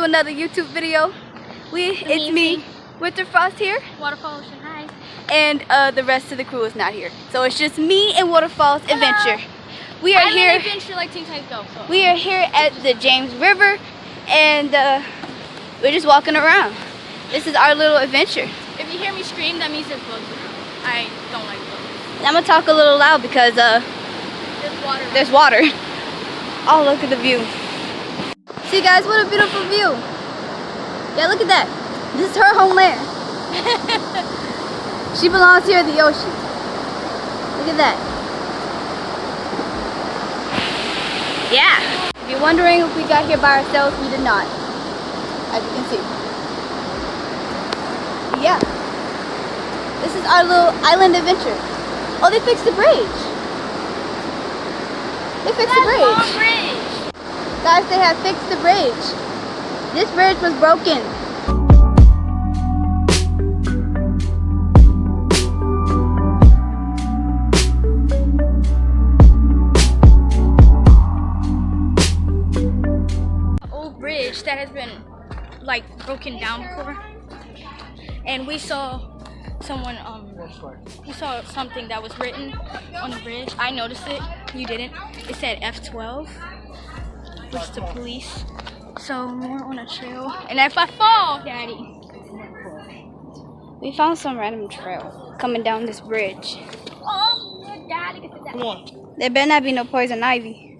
another YouTube video. It's me, Waterfall here. Waterfall, hi. And the rest of the crew is not here. So it's just me and Waterfall's adventure. We are here. Adventure like Teen Titans Go. So. We are here at the James River, and we're just walking around. This is our little adventure. If you hear me scream, that means there's bugs. I don't like bugs. I'm gonna talk a little loud because there's water. Oh, look at the view. See guys, what a beautiful view. Yeah, look at that. This is her homeland. She belongs here at the ocean. Look at that. Yeah. If you're wondering if we got here by ourselves, we did not. As you can see. Yeah. This is our little island adventure. Oh, they fixed the bridge. They fixed the bridge. Long bridge. Guys, they have fixed the bridge. This bridge was broken. Old bridge that has been like broken down before, and we saw someone we saw something that was written on the bridge. I noticed it, you didn't. It said F12, which is the police. So we're on a trail, and if I fall, Daddy. We found some random trail coming down this bridge. Oh, Daddy, get that. Come on. There better not be no poison ivy.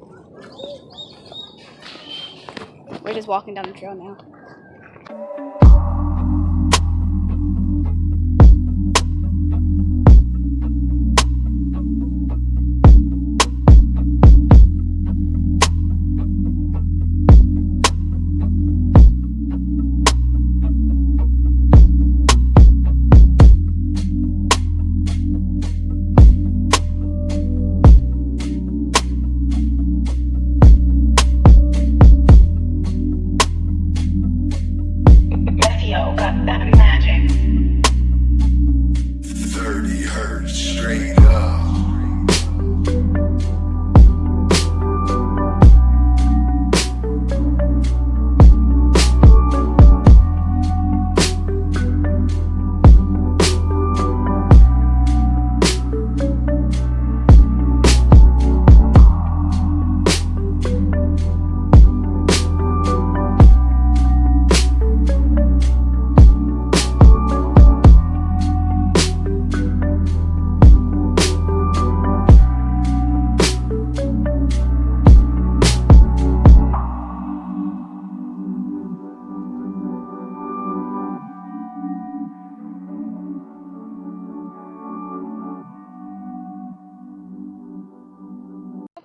We're just walking down the trail now. Got that magic. 30 hertz straight up.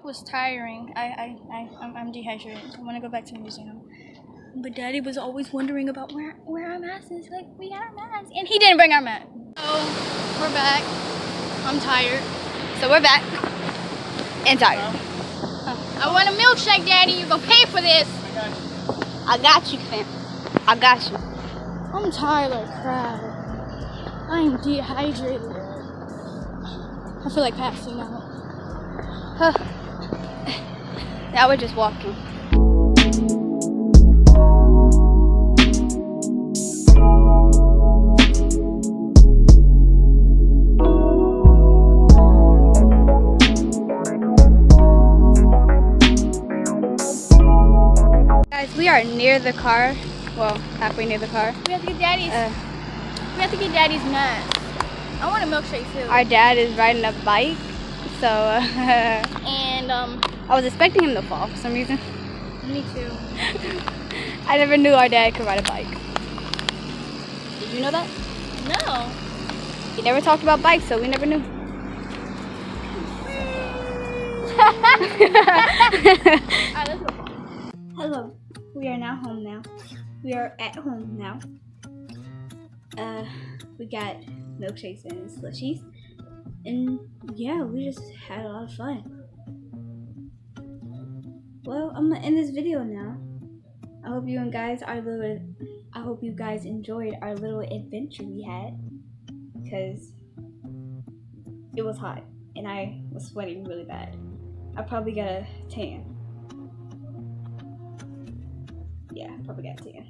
Was tiring. I'm dehydrated. I want to go back to the museum. But Daddy was always wondering about where our mask is. Like, we got our mask, and he didn't bring our mask. So we're back. I'm tired. So we're back. And tired. I want a milkshake, Daddy. You're gonna pay for this. I got you, fam. I got you. I'm tired like crap. I'm dehydrated. I feel like passing out. Huh. Now we're just walking. Guys, we are near the car. Well, halfway near the car. We have to get Daddy's. We have to get Daddy's mask. I want a milkshake too. Our dad is riding a bike, so. And I was expecting him to fall for some reason. Me too. I never knew our dad could ride a bike. Did you know that? No. He never talked about bikes, so we never knew. Alright, let's go. Hello. We are now home now. We are at home now. We got milkshakes and slushies. And yeah, we just had a lot of fun. Well, I'm gonna end this video now. I hope you guys enjoyed our little adventure we had, because it was hot and I was sweating really bad. I probably got a tan. Yeah, probably got to you.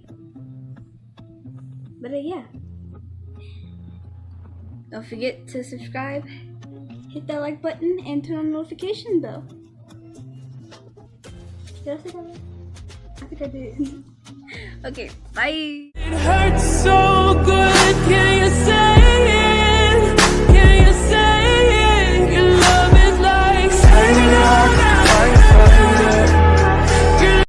But yeah. Don't forget to subscribe, hit that like button, and turn on the notification bell. Did I say that right? I think I did. Okay, bye. It hurts so good.